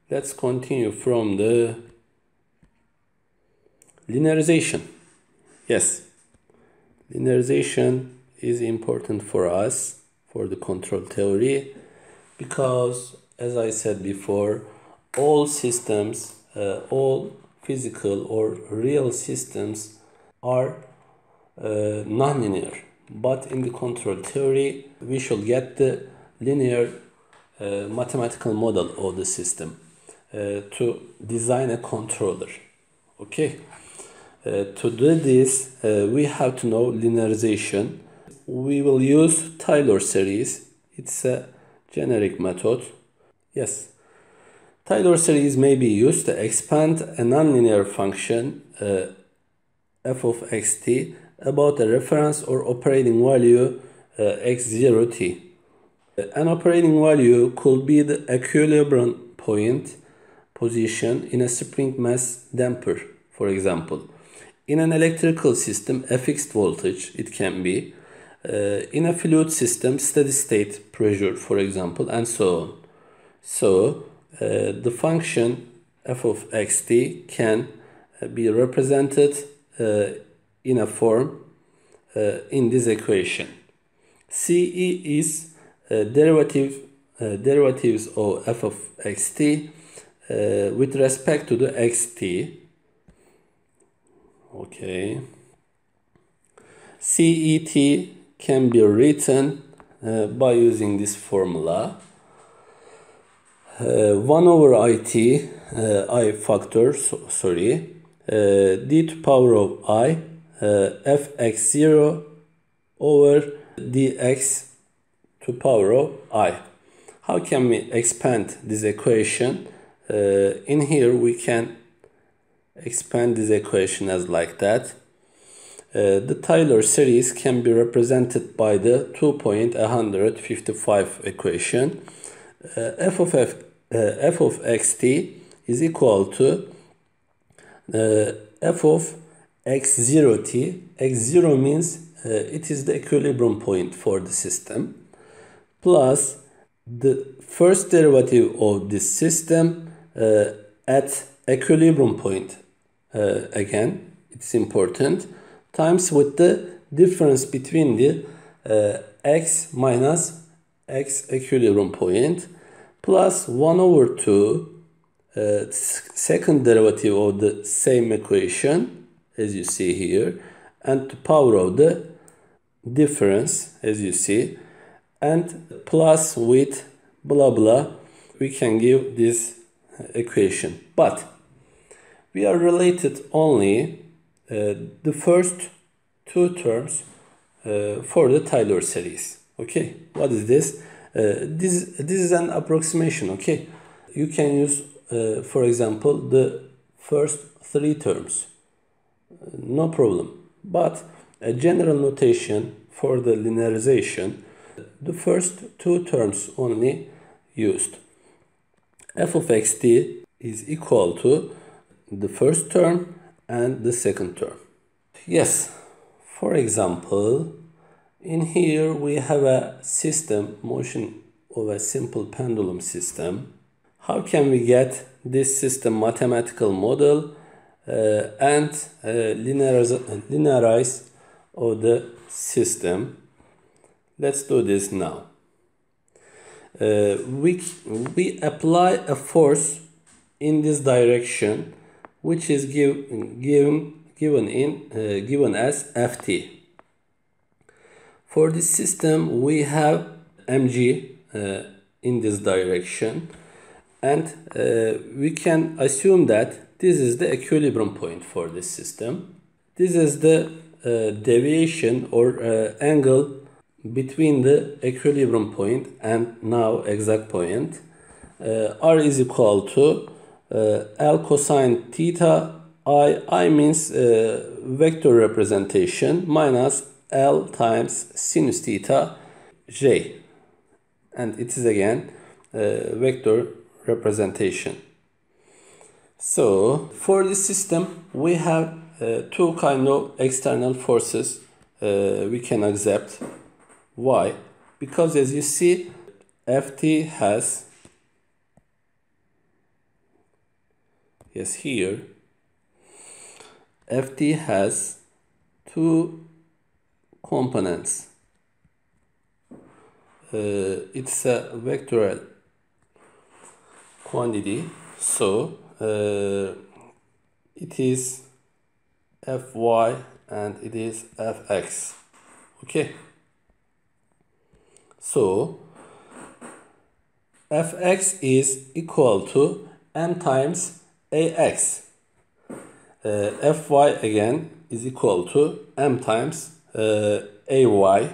Let's continue from the linearization. Yes, linearization is important for us for the control theory because, as I said before, all systems, all physical or real systems are nonlinear. But in the control theory, we should get the linear mathematical model of the system to design a controller. Okay. To do this, we have to know linearization. We will use Taylor series. It's a generic method. Yes. Taylor series may be used to expand a nonlinear function f of xt about a reference or operating value x0t. An operating value could be the equilibrium point position in a spring mass damper, for example. In an electrical system, a fixed voltage, it can be. In a fluid system, steady state pressure, for example, and so on. So, the function f of xt can be represented in a form in this equation. Ce is derivatives of f of xt with respect to the xt. Okay. CET can be written by using this formula. 1 over IT, I factor, d to power of I, fx0 over dx to power of I. How can we expand this equation? In here we can expand this equation as like that. The Taylor series can be represented by the 2.155 equation. F of xt is equal to f of x0t. x0 means it is the equilibrium point for the system, plus the first derivative of this system at equilibrium point, again it's important, times with the difference between the x minus x equilibrium point, plus 1 over 2 second derivative of the same equation, as you see here, and the power of the difference, as you see, and plus with blah blah, we can give this equation. But we are related only the first two terms for the Taylor series. Okay, what is this? This is an approximation. Okay, you can use, for example, the first three terms. No problem. But a general notation for the linearization, the first two terms only used. F of xt is equal to the first term and the second term. Yes, for example, in here we have a system, motion of a simple pendulum system. How can we get this system mathematical model and linearize of the system? Let's do this now. We apply a force in this direction, which is given as Ft. For this system, we have mg in this direction, and we can assume that this is the equilibrium point for this system. This is the deviation or angle between the equilibrium point and now exact point. R is equal to L cosine theta. I means vector representation minus L times sinus theta j, and it is again vector representation. So for this system we have two kind of external forces we can accept. Why? Because as you see, Ft has Yes, here ft has two components. It's a vectorial quantity, so it is fy and it is fx. Okay, so fx is equal to m times ax. Fy again is equal to m times ay.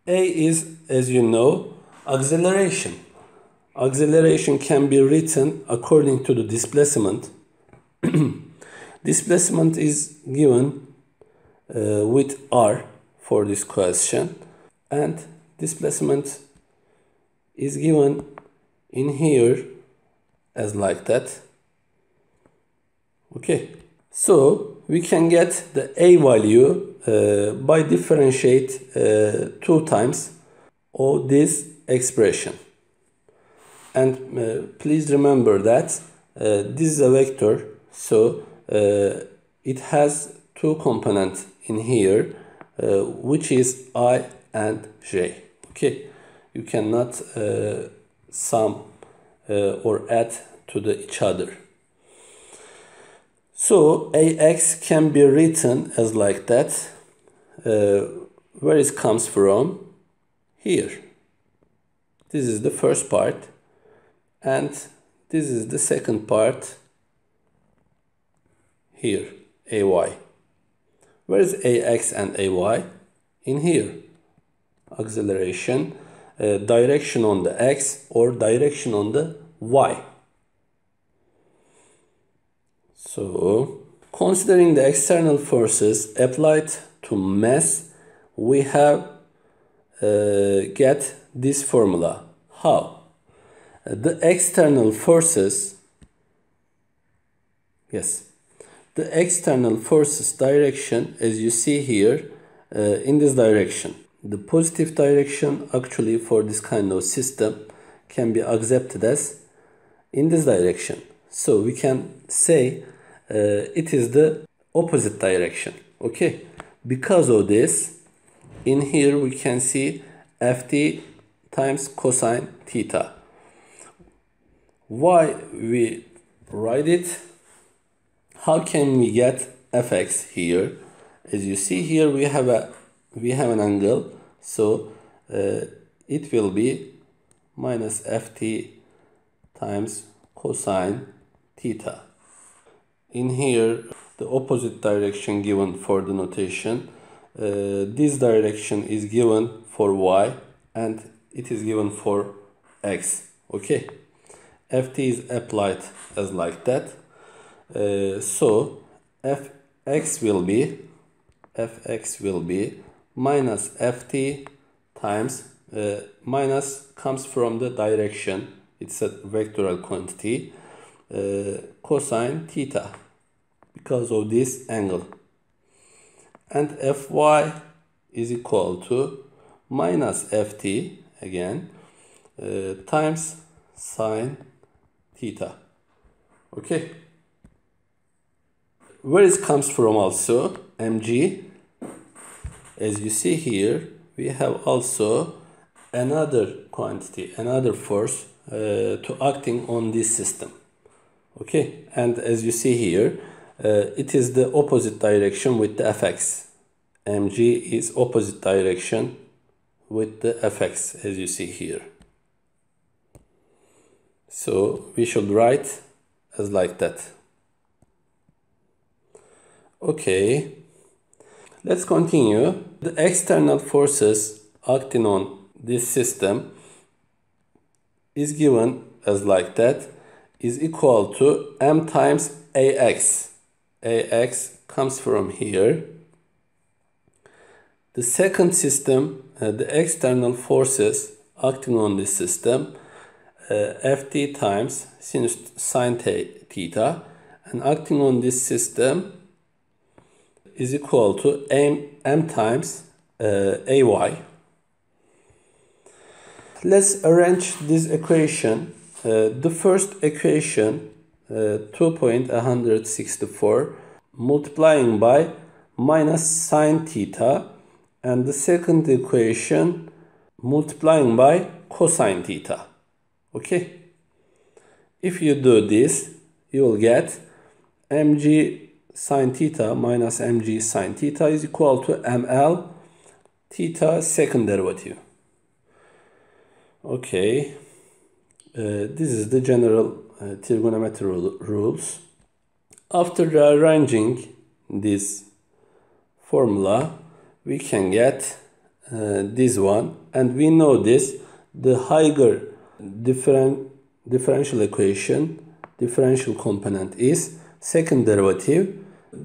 A is, as you know, acceleration. Acceleration can be written according to the displacement. Displacement is given with r for this question, and displacement is given in here as like that. Okay, so we can get the a value by differentiate 2 times of this expression. And please remember that this is a vector, so it has two components in here, which is I and j. Okay, you cannot sum or add to each other. So ax can be written as like that. Where it comes from? Here. This is the first part, and this is the second part here, ay. Where is ax and ay? In here. Acceleration, direction on the x or direction on the y. So, considering the external forces applied to mass, we have get this formula. How? The external forces, yes, the external forces direction, as you see here, in this direction. The positive direction actually for this kind of system can be accepted as in this direction. So we can say it is the opposite direction. Okay, because of this, in here we can see ft times cosine theta. Why we write it? How can we get fx here? As you see here, we have an angle, so it will be minus ft times cosine theta. In here, the opposite direction given for the notation. This direction is given for y and it is given for x. Okay, ft is applied as like that. So fx will be minus ft times minus comes from the direction. It's a vectorial quantity, cosine theta, because of this angle. And fy is equal to minus ft again times sine theta. Okay. Where it comes from also, mg, as you see here, we have also another quantity, another force to acting on this system. Okay, and as you see here, it is the opposite direction with the fx. mg is opposite direction with the fx, as you see here. So we should write as like that. Okay, let's continue. The external forces acting on this system is given as like that, is equal to m times ax. Ax comes from here. The second system, the external forces acting on this system, ft times sinus sine theta, and acting on this system is equal to m times ay. Let's arrange this equation. The first equation 2.164 multiplying by minus sine theta, and the second equation multiplying by cosine theta. Okay, if you do this, you will get mg sine theta minus mg sine theta is equal to ml theta second derivative. Okay, this is the general trigonometry rules. After rearranging this formula, we can get this one, and we know this, the higher differential equation, differential component is second derivative.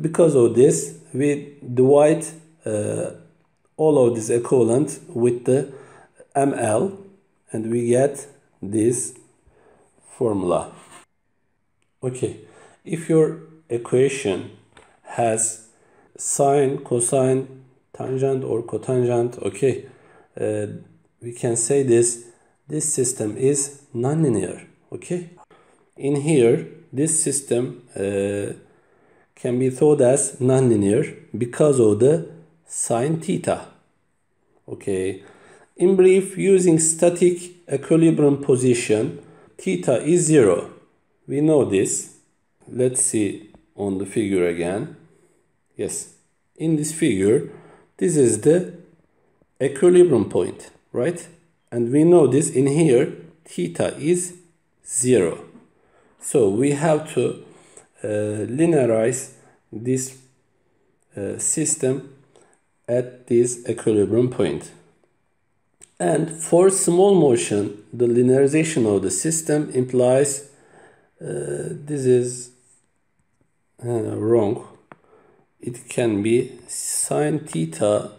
Because of this, we divide all of this equivalent with the ml, and we get this formula. Okay, if your equation has sine, cosine, tangent or cotangent, okay, we can say this system is nonlinear. Okay, in here this system can be thought as nonlinear because of the sine theta. Okay, in brief, using static equilibrium position, theta is 0. We know this. Let's see on the figure again. Yes, in this figure, this is the equilibrium point, right? And we know this in here, theta is 0. So we have to linearize this system at this equilibrium point. And for small motion, the linearization of the system implies this is wrong. It can be sine theta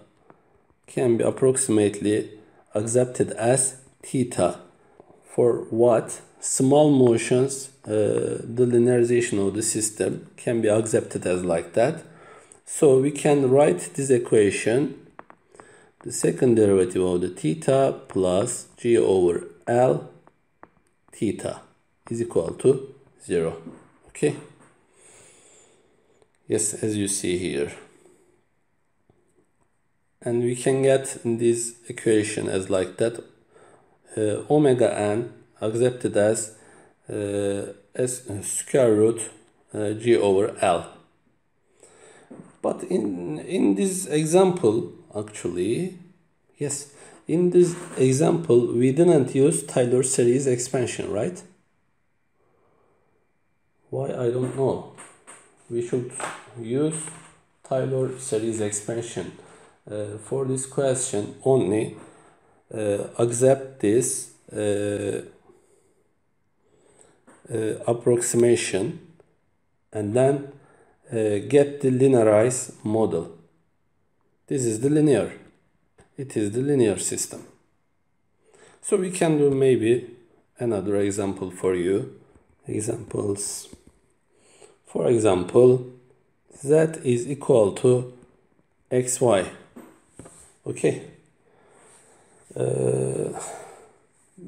can be approximately accepted as theta. For what? Small motions, the linearization of the system can be accepted as like that. So we can write this equation, the second derivative of the theta plus g over L theta is equal to 0. Okay. Yes, as you see here. And we can get this equation as like that, omega n accepted as square root g over L. But in this example, actually, yes, in this example, we didn't use Taylor series expansion, right? Why? I don't know. We should use Taylor series expansion for this question only. Accept this approximation and then get the linearized model. This is the linear. It is the linear system. So we can do maybe another example for you. Examples. For example, z is equal to xy. Okay.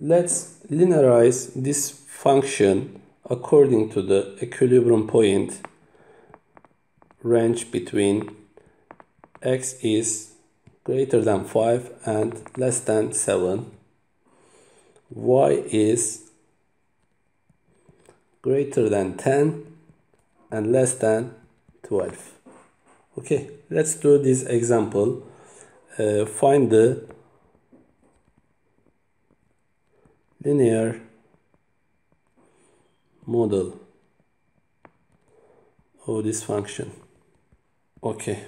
Let's linearize this function according to the equilibrium point range between x is greater than 5 and less than 7. Y is greater than 10 and less than 12. Okay, let's do this example. Find the linear model of this function. Okay,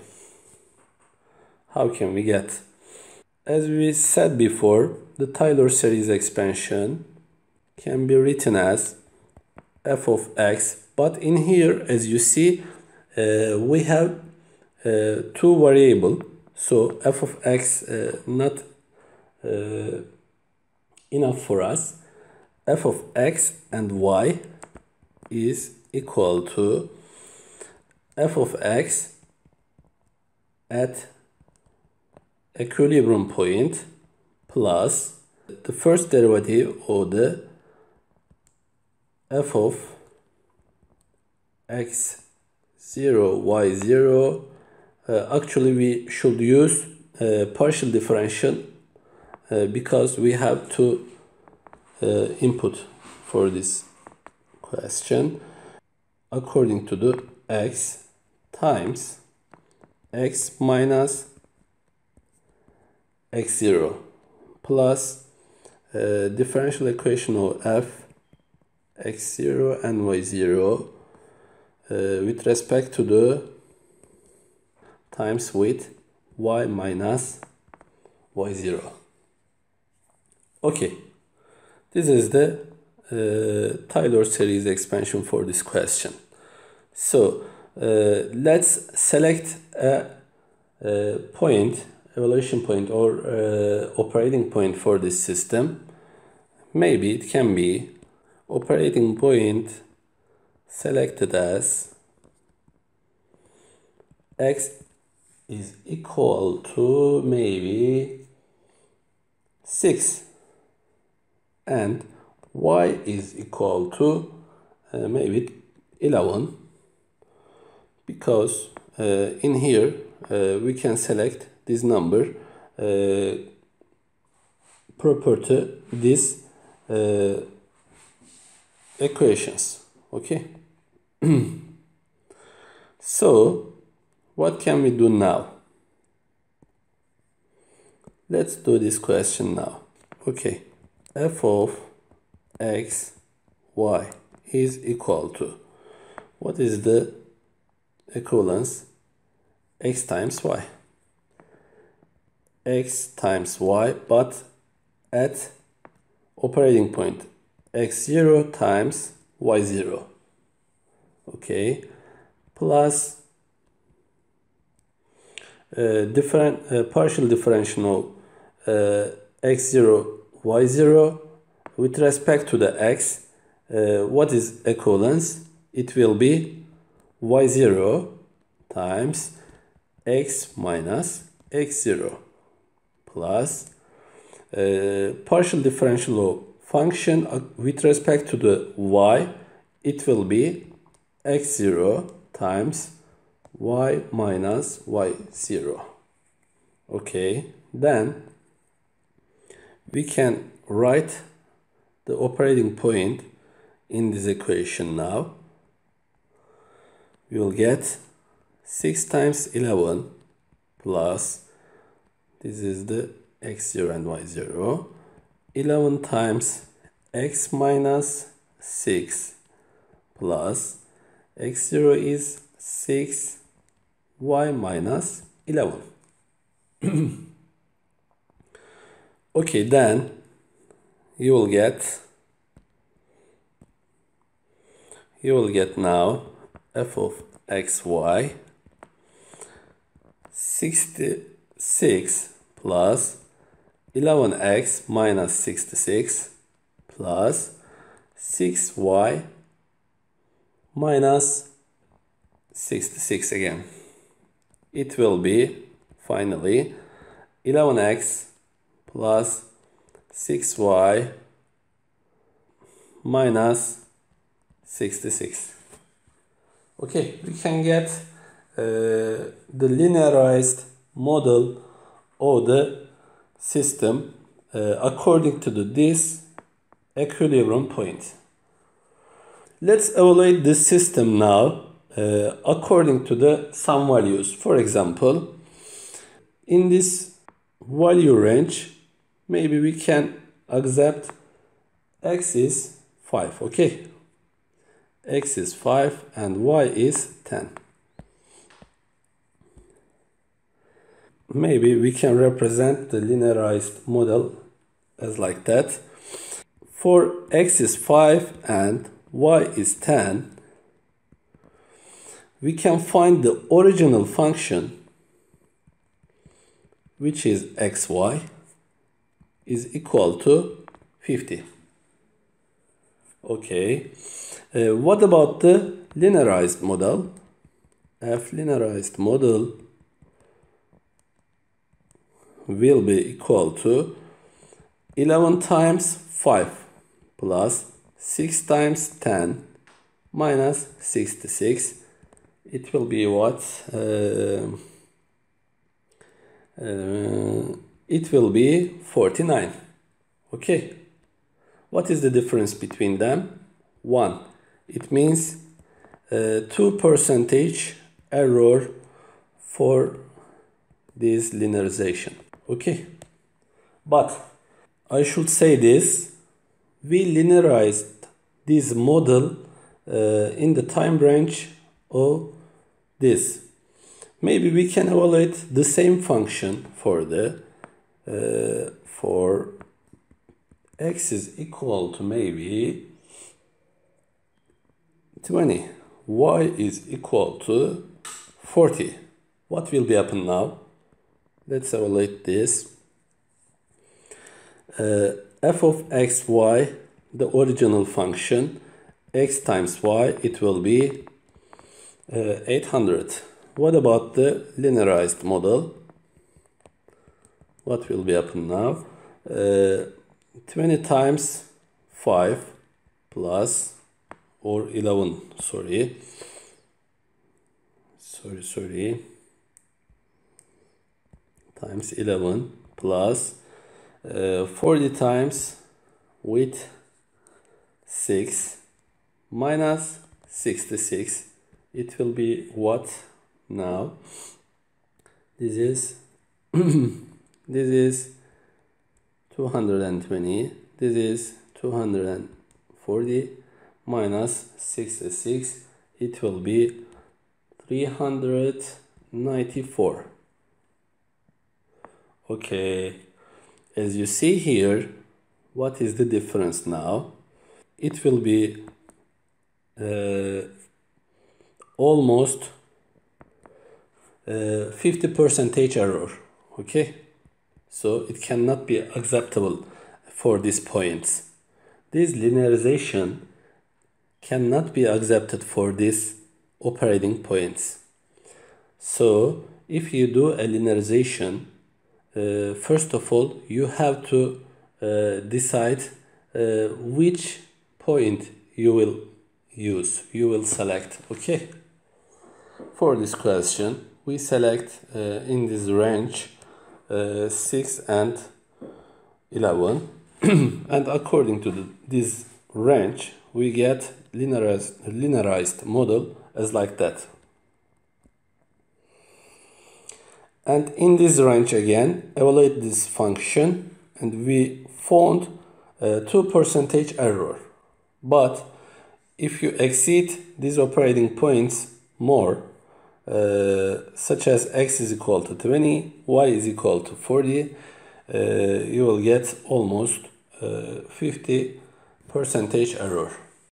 how can we get? As we said before, the Taylor series expansion can be written as f of x, but in here, as you see, we have two variables, so f of x not enough for us. F of x and y is equal to f of x at equilibrium point plus the first derivative of the f of x0, y0. Actually, we should use partial differential because we have to input for this question according to the x times x minus x0 plus differential equation of f x0 and y0 with respect to the times with y minus y0. Okay, this is the Taylor series expansion for this question. So let's select a point, evaluation point or operating point for this system. Maybe it can be operating point selected as x is equal to maybe 6 and y is equal to maybe 11, because in here we can select this number proper to these equations. Okay. So what can we do now? Let's do this question now. Okay, f of x, y is equal to, what is the equivalence? X times y. X times y, but at operating point x0 times y0. Okay, plus partial differential of x0 y0 with respect to the x. What is equivalence? It will be y0 times x minus x0 plus partial differential of function with respect to the y. It will be x0 times y minus y0. Okay, then we can write the operating point in this equation now. We will get 6 times 11 plus, this is the x0 and y0, 11 times x minus 6 plus x0 is 6, y minus 11. Okay, then you will get now f of xy 66 plus 11x minus 66 plus 6y minus 66 again. It will be finally 11x plus 6y minus 66. Okay, we can get the linearized model of the system according to this equilibrium point. Let's evaluate this system now according to some values. For example, in this value range, maybe we can accept x is 5. Okay, x is 5 and y is 10. Maybe we can represent the linearized model as like that. For x is 5 and y is 10, we can find the original function, which is xy, is equal to 50. Okay, what about the linearized model? F linearized model will be equal to 11 times 5 plus 6 times 10 minus 66. It will be what? It will be 49. Okay. What is the difference between them? 1. It means 2% error for this linearization. Okay. But I should say this. We linearized this model in the time range of this. Maybe we can evaluate the same function for the for x is equal to maybe 20, y is equal to 40. What will be happen now? Let's evaluate this. F of x, y, the original function, x times y, it will be 800. What about the linearized model? What will be happen now? 20 times 5 plus, or 11, sorry, times 11 plus 40 times with 6 minus 66. It will be what now? This is this is 220. This is 240 minus 66. It will be 394. Okay. As you see here, what is the difference now? It will be almost 50% error. Okay, so it cannot be acceptable for these points. This linearization cannot be accepted for these operating points. So if you do a linearization, first of all, you have to decide which point you will use, you will select. Okay. For this question, we select in this range 6 and 11, and according to this range, we get linearized model as like that. And in this range again, evaluate this function, and we found 2% error. But if you exceed these operating points more, such as x is equal to 20, y is equal to 40, you will get almost 50% error.